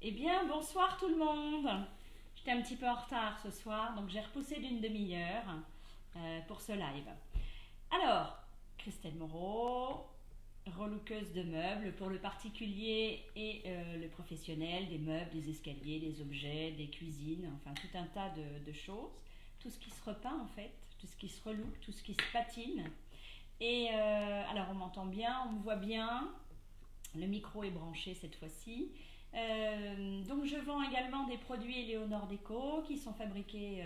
Eh bien, bonsoir tout le monde. J'étais un petit peu en retard ce soir, donc j'ai repoussé d'une demi-heure pour ce live. Alors, Christelle Moreau, relookeuse de meubles pour le particulier et le professionnel, des meubles, des escaliers, des objets, des cuisines, enfin tout un tas de choses. Tout ce qui se repeint en fait, tout ce qui se relook, tout ce qui se patine. Et alors on m'entend bien, on me voit bien, le micro est branché cette fois-ci. Donc je vends également des produits Eleonore Déco qui sont fabriqués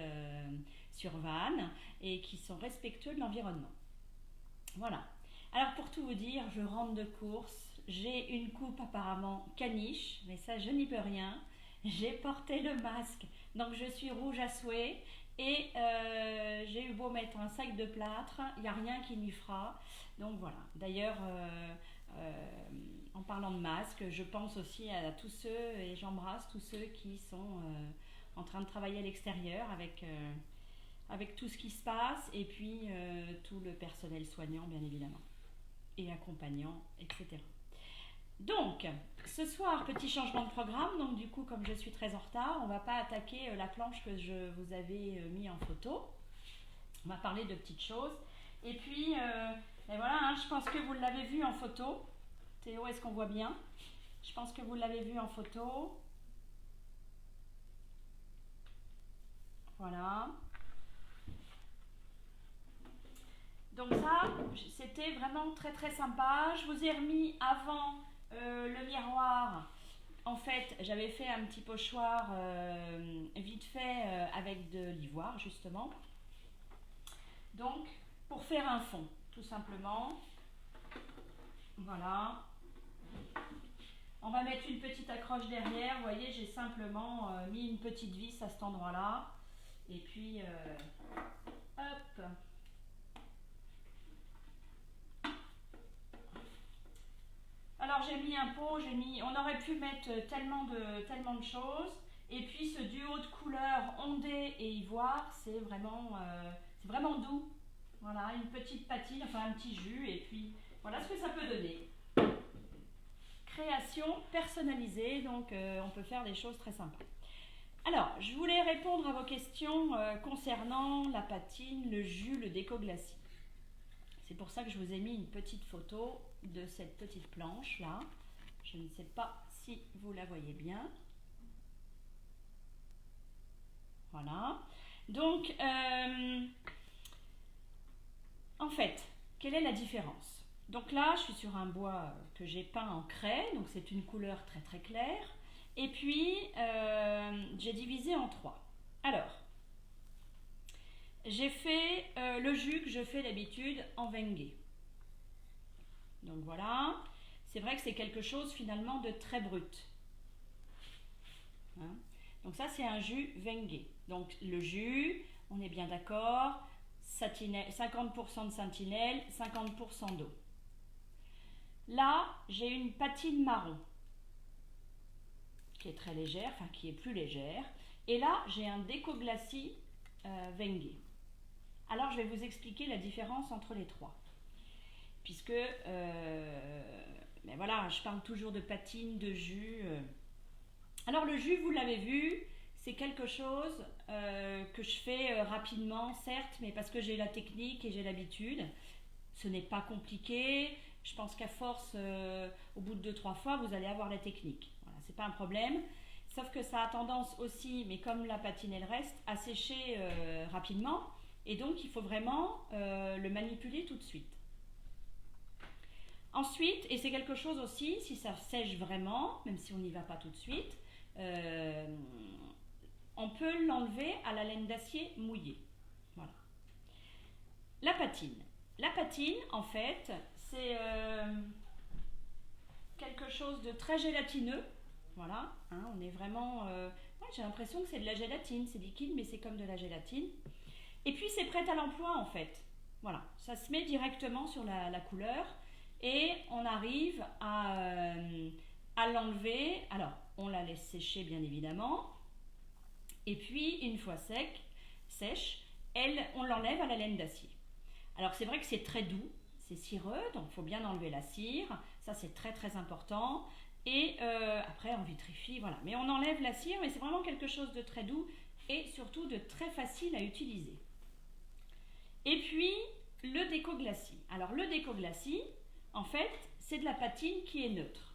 sur Vannes et qui sont respectueux de l'environnement. Voilà. Alors pour tout vous dire, je rentre de course, j'ai une coupe apparemment caniche, mais ça je n'y peux rien. J'ai porté le masque, donc je suis rouge à souhait et j'ai eu beau mettre un sac de plâtre, il n'y a rien qui m'y fera. Donc voilà. D'ailleurs, en parlant de masque, je pense aussi à tous ceux et j'embrasse tous ceux qui sont en train de travailler à l'extérieur avec tout ce qui se passe et puis tout le personnel soignant bien évidemment et accompagnant, etc. Donc, ce soir, petit changement de programme. Donc, du coup, comme je suis très en retard, on ne va pas attaquer la planche que je vous avais mis en photo. On va parler de petites choses. Et puis, et voilà, hein, je pense que vous l'avez vu en photo. Théo, est-ce qu'on voit bien? Je pense que vous l'avez vu en photo. Voilà. Donc ça, c'était vraiment très très sympa. Je vous ai remis avant le miroir. En fait, j'avais fait un petit pochoir vite fait avec de l'ivoire justement. Donc, pour faire un fond, tout simplement. Voilà. On va mettre une petite accroche derrière. Vous voyez, j'ai simplement mis une petite vis à cet endroit-là. Et puis, hop. Alors j'ai mis un pot, on aurait pu mettre tellement de choses. Et puis ce duo de couleurs ondée et ivoire, c'est vraiment doux. Voilà, une petite patine, enfin un petit jus, et puis voilà ce que ça peut donner. Création personnalisée, donc on peut faire des choses très sympas. Alors, je voulais répondre à vos questions concernant la patine, le jus, le déco-glacis. C'est pour ça que je vous ai mis une petite photo de cette petite planche là. Je ne sais pas si vous la voyez bien. Voilà. Donc, en fait, quelle est la différence? Donc là, je suis sur un bois que j'ai peint en craie, donc c'est une couleur très très claire. Et puis, j'ai divisé en trois. Alors, j'ai fait le jus que je fais d'habitude en Wenge. Donc voilà, c'est vrai que c'est quelque chose finalement de très brut. Hein, donc ça c'est un jus Wenge. Donc le jus, on est bien d'accord, 50% de sentinelle, 50% d'eau. Là, j'ai une patine marron qui est très légère, enfin qui est plus légère. Et là, j'ai un déco-glacis Wenge. Alors je vais vous expliquer la différence entre les trois. Puisque, ben voilà, je parle toujours de patine, de jus. Alors le jus, vous l'avez vu, c'est quelque chose que je fais rapidement, certes, mais parce que j'ai la technique et j'ai l'habitude. Ce n'est pas compliqué. Je pense qu'à force, au bout de 2-3 fois, vous allez avoir la technique. Voilà, c'est pas un problème. Sauf que ça a tendance aussi, mais comme la patine elle reste, à sécher rapidement. Et donc il faut vraiment le manipuler tout de suite. Ensuite, et c'est quelque chose aussi, si ça sèche vraiment, même si on n'y va pas tout de suite, on peut l'enlever à la laine d'acier mouillée. Voilà. La patine. La patine, en fait, c'est quelque chose de très gélatineux. Voilà, hein, on est vraiment... ouais, j'ai l'impression que c'est de la gélatine, c'est liquide, mais c'est comme de la gélatine. Et puis c'est prêt à l'emploi, en fait. Voilà, ça se met directement sur la couleur. Et on arrive à l'enlever. Alors, on la laisse sécher bien évidemment. Et puis, une fois sèche, on l'enlève à la laine d'acier. Alors, c'est vrai que c'est très doux, c'est cireux, donc il faut bien enlever la cire. Ça, c'est très très important. Et après on vitrifie, voilà. Mais on enlève la cire, mais c'est vraiment quelque chose de très doux et surtout de très facile à utiliser. Et puis le déco-glacis. Alors le déco-glacis, en fait, c'est de la patine qui est neutre.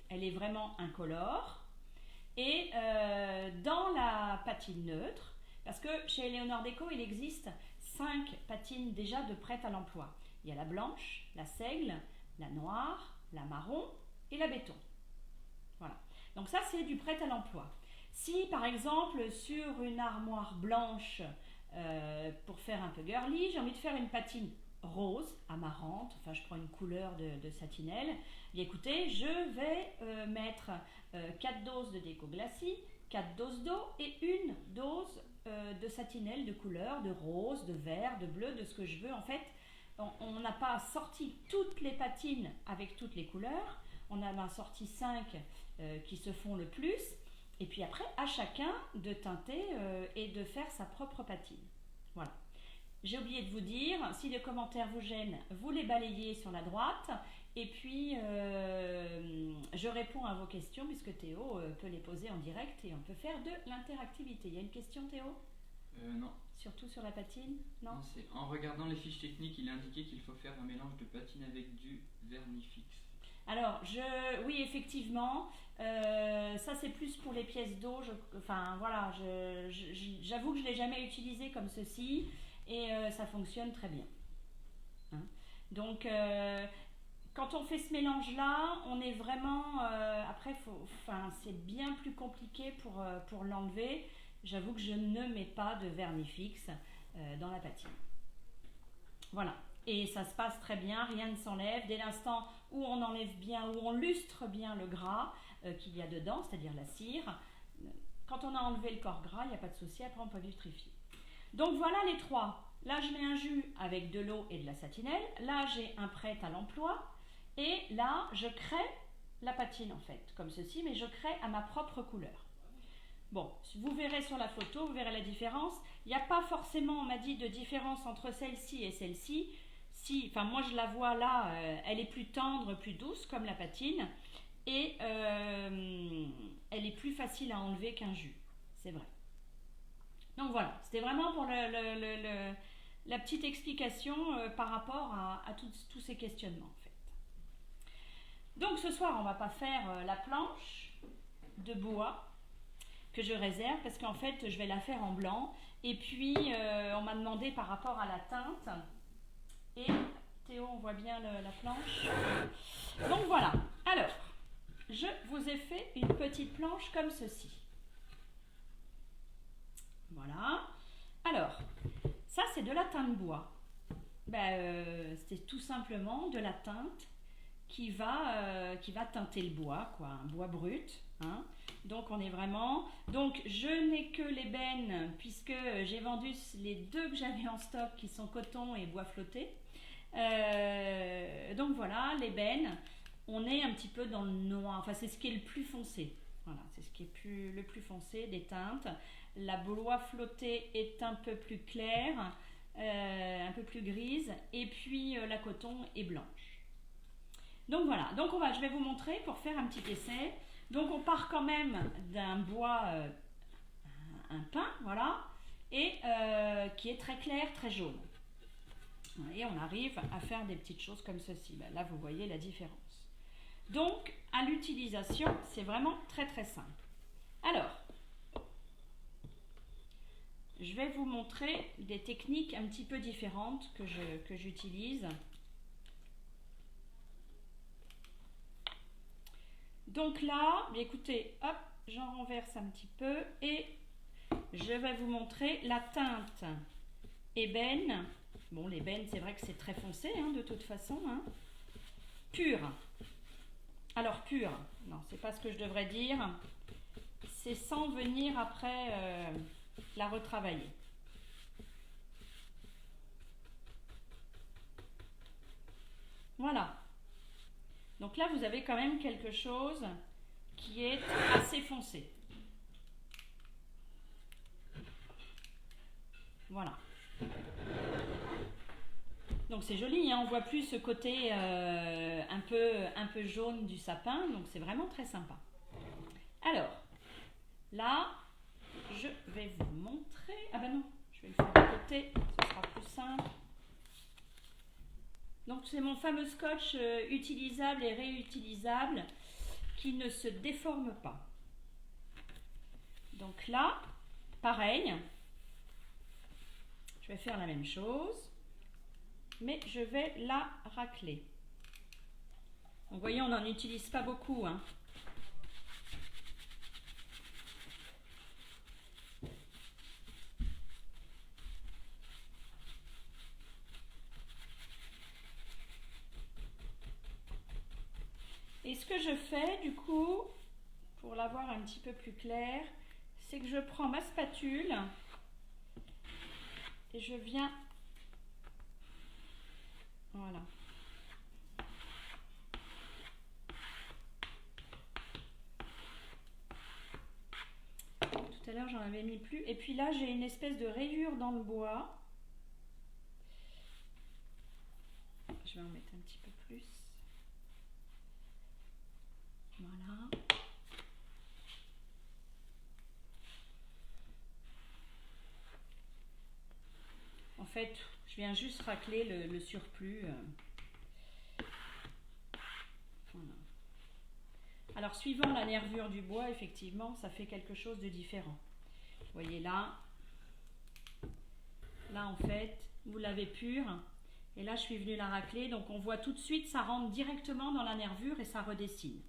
Elle est vraiment incolore. Et dans la patine neutre, parce que chez Eleonore Déco, il existe 5 patines déjà de prêtes à l'emploi. Il y a la blanche, la seigle, la noire, la marron et la béton. Voilà. Donc ça, c'est du prêt à l'emploi. Si, par exemple, sur une armoire blanche, pour faire un peu girly, j'ai envie de faire une patine rose, amarante, enfin je prends une couleur de satinelle, et écoutez, je vais mettre 4 doses de déco-glacis, 4 doses d'eau et une dose de satinelle de couleur, de rose, de vert, de bleu, de ce que je veux. En fait, on n'a pas sorti toutes les patines avec toutes les couleurs, on en a sorti 5 qui se font le plus, et puis après, à chacun de teinter et de faire sa propre patine. Voilà. J'ai oublié de vous dire, si les commentaires vous gênent, vous les balayez sur la droite, et puis je réponds à vos questions, puisque Théo peut les poser en direct, et on peut faire de l'interactivité. Il y a une question, Théo ? Non. Surtout sur la patine ? Non, c'est en regardant les fiches techniques, il est indiqué qu'il faut faire un mélange de patine avec du vernis fixe. Alors, oui, effectivement, ça c'est plus pour les pièces d'eau. Enfin, voilà, j'avoue que je ne l'ai jamais utilisé comme ceci et ça fonctionne très bien. Hein. Donc, quand on fait ce mélange-là, on est vraiment... après, c'est bien plus compliqué pour l'enlever. J'avoue que je ne mets pas de vernis fixe dans la patine. Voilà. Et ça se passe très bien, rien ne s'enlève. Dès l'instant où on enlève bien, où on lustre bien le gras qu'il y a dedans, c'est-à-dire la cire, quand on a enlevé le corps gras, il n'y a pas de souci, après on peut vitrifier. Donc voilà les 3. Là, je mets un jus avec de l'eau et de la satinelle. Là, j'ai un prêt à l'emploi. Et là, je crée la patine en fait, comme ceci, mais je crée à ma propre couleur. Bon, vous verrez sur la photo, vous verrez la différence. Il n'y a pas forcément, on m'a dit, de différence entre celle-ci et celle-ci. Moi je la vois là, elle est plus tendre, plus douce comme la patine. Et elle est plus facile à enlever qu'un jus, c'est vrai. Donc voilà, c'était vraiment pour la petite explication par rapport à tous ces questionnements en fait. Donc ce soir, on ne va pas faire la planche de bois que je réserve parce qu'en fait, je vais la faire en blanc. Et puis, on m'a demandé par rapport à la teinte. Et Théo, on voit bien la planche. Donc voilà. Alors, je vous ai fait une petite planche comme ceci. Voilà. Alors, ça c'est de la teinte bois. C'est tout simplement de la teinte qui va teinter le bois, quoi, un bois brut. Hein. Donc on est vraiment... Donc je n'ai que l'ébène puisque j'ai vendu les 2 que j'avais en stock qui sont coton et bois flotté. Donc voilà, l'ébène, on est un petit peu dans le noir, enfin c'est ce qui est le plus foncé. Voilà, c'est ce qui est le plus foncé des teintes. La bois flottée est un peu plus claire, un peu plus grise, et puis la coton est blanche. Donc voilà, donc je vais vous montrer pour faire un petit essai. Donc on part quand même d'un bois, un pin, voilà, et qui est très clair, très jaune. Et on arrive à faire des petites choses comme ceci. Là, vous voyez la différence. Donc, à l'utilisation, c'est vraiment très très simple. Alors, je vais vous montrer des techniques un petit peu différentes que j'utilise. Donc là, écoutez, hop, j'en renverse un petit peu et je vais vous montrer la teinte ébène. Bon, l'ébène, c'est vrai que c'est très foncé, hein, de toute façon. Hein. Pure. Alors, pure, non, c'est pas ce que je devrais dire. C'est sans venir après la retravailler. Voilà. Donc là, vous avez quand même quelque chose qui est assez foncé. Voilà. Donc c'est joli, hein, on voit plus ce côté un peu jaune du sapin, donc c'est vraiment très sympa. Alors, là, je vais vous montrer. Ah ben non, je vais le faire de côté, ce sera plus simple. Donc c'est mon fameux scotch utilisable et réutilisable qui ne se déforme pas. Donc là, pareil, je vais faire la même chose, mais je vais la racler. Donc, vous voyez, on n'en utilise pas beaucoup, hein. Et ce que je fais, du coup, pour l'avoir un petit peu plus clair, c'est que je prends ma spatule et je viens, voilà. Tout à l'heure, j'en avais mis plus. Et puis là, j'ai une espèce de rayure dans le bois. Je vais en mettre un petit peu plus. Voilà. En fait, je viens juste racler le surplus. Voilà. Alors, suivant la nervure du bois, effectivement, ça fait quelque chose de différent. Vous voyez là, en fait, vous l'avez pure. Et là, je suis venue la racler. Donc, on voit tout de suite, ça rentre directement dans la nervure et ça redessine.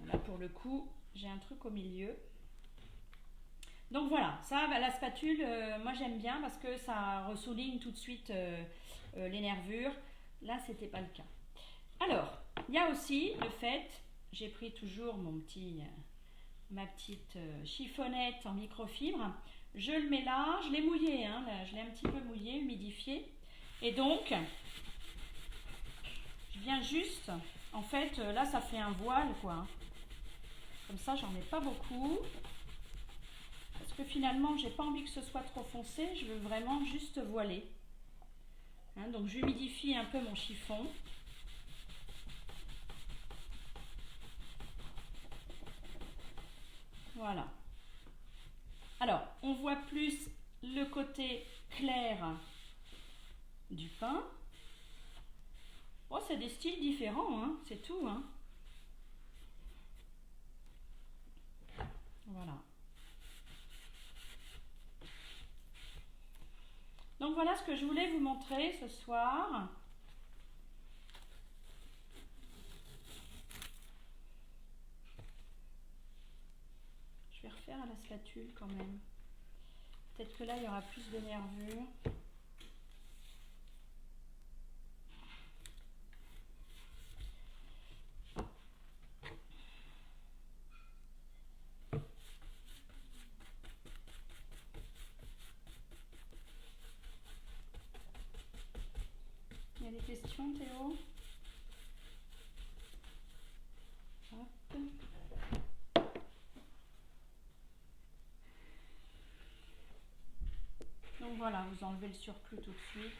Là, pour le coup, j'ai un truc au milieu. Donc voilà, ça, la spatule, moi j'aime bien parce que ça ressouligne tout de suite les nervures. Là, c'était pas le cas. Alors, il y a aussi le fait, j'ai pris toujours ma petite chiffonnette en microfibre. Je le mets là, je l'ai mouillé, hein, là, je l'ai un petit peu mouillé, humidifié. Et donc, je viens juste, en fait, là ça fait un voile, quoi. Comme ça, j'en ai pas beaucoup. Parce que finalement, j'ai pas envie que ce soit trop foncé, je veux vraiment juste voiler. Hein, donc, j'humidifie un peu mon chiffon. Voilà. Alors, on voit plus le côté clair du pain. Oh, c'est des styles différents, hein, c'est tout, hein. Voilà. Donc voilà ce que je voulais vous montrer ce soir. Je vais refaire à la spatule quand même. Peut-être que là, il y aura plus de nervures. Il y a des questions, Théo? Hop. Donc voilà, vous enlevez le surplus tout de suite.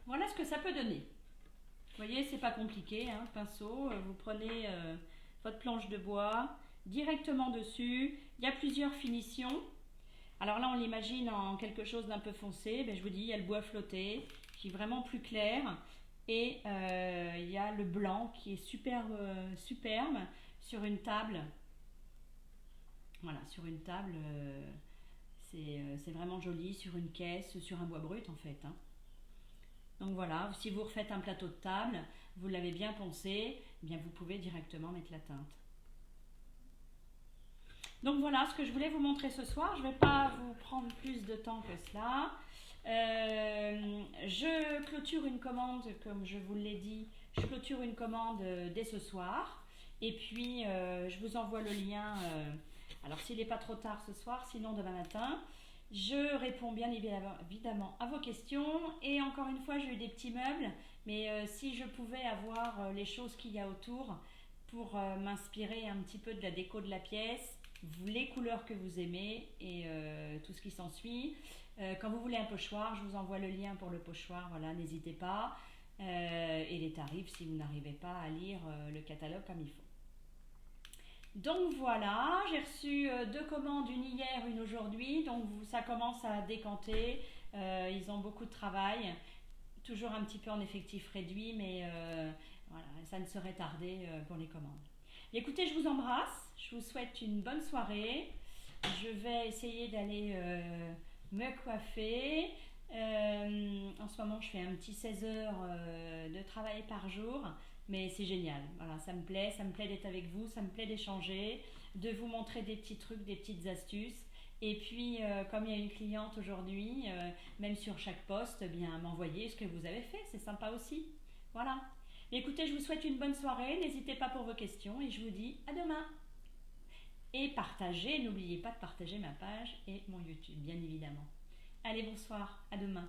Voilà ce que ça peut donner. Vous voyez, c'est pas compliqué, hein, pinceau, vous prenez votre planche de bois directement dessus. Il y a plusieurs finitions. Alors là, on l'imagine en quelque chose d'un peu foncé. Ben, je vous dis, il y a le bois flotté qui est vraiment plus clair. Et il y a le blanc qui est superbe sur une table. Voilà, sur une table, c'est vraiment joli, sur une caisse, sur un bois brut en fait, hein. Donc voilà, si vous refaites un plateau de table, vous l'avez bien poncé, eh bien vous pouvez directement mettre la teinte. Donc voilà ce que je voulais vous montrer ce soir. Je ne vais pas vous prendre plus de temps que cela. Je clôture une commande, comme je vous l'ai dit, je clôture une commande dès ce soir. Et puis je vous envoie le lien, alors s'il n'est pas trop tard ce soir, sinon demain matin. Je réponds bien évidemment à vos questions. Et encore une fois, j'ai eu des petits meubles, mais si je pouvais avoir les choses qu'il y a autour pour m'inspirer un petit peu de la déco de la pièce, les couleurs que vous aimez et tout ce qui s'ensuit. Quand vous voulez un pochoir, je vous envoie le lien pour le pochoir, voilà, n'hésitez pas. Et les tarifs si vous n'arrivez pas à lire le catalogue comme il faut. Donc voilà, j'ai reçu 2 commandes, une hier, une aujourd'hui, donc ça commence à décanter, ils ont beaucoup de travail, toujours un petit peu en effectif réduit, mais voilà, ça ne saurait tarder pour les commandes. Écoutez, je vous embrasse, je vous souhaite une bonne soirée, je vais essayer d'aller me coiffer. En ce moment, je fais un petit 16 heures de travail par jour, mais c'est génial. Voilà, ça me plaît d'être avec vous, ça me plaît d'échanger, de vous montrer des petits trucs, des petites astuces. Et puis, comme il y a une cliente aujourd'hui, même sur chaque poste, eh bien m'envoyer ce que vous avez fait, c'est sympa aussi. Voilà. Écoutez, je vous souhaite une bonne soirée, n'hésitez pas pour vos questions et je vous dis à demain. Et partagez, n'oubliez pas de partager ma page et mon YouTube, bien évidemment. Allez, bonsoir, à demain.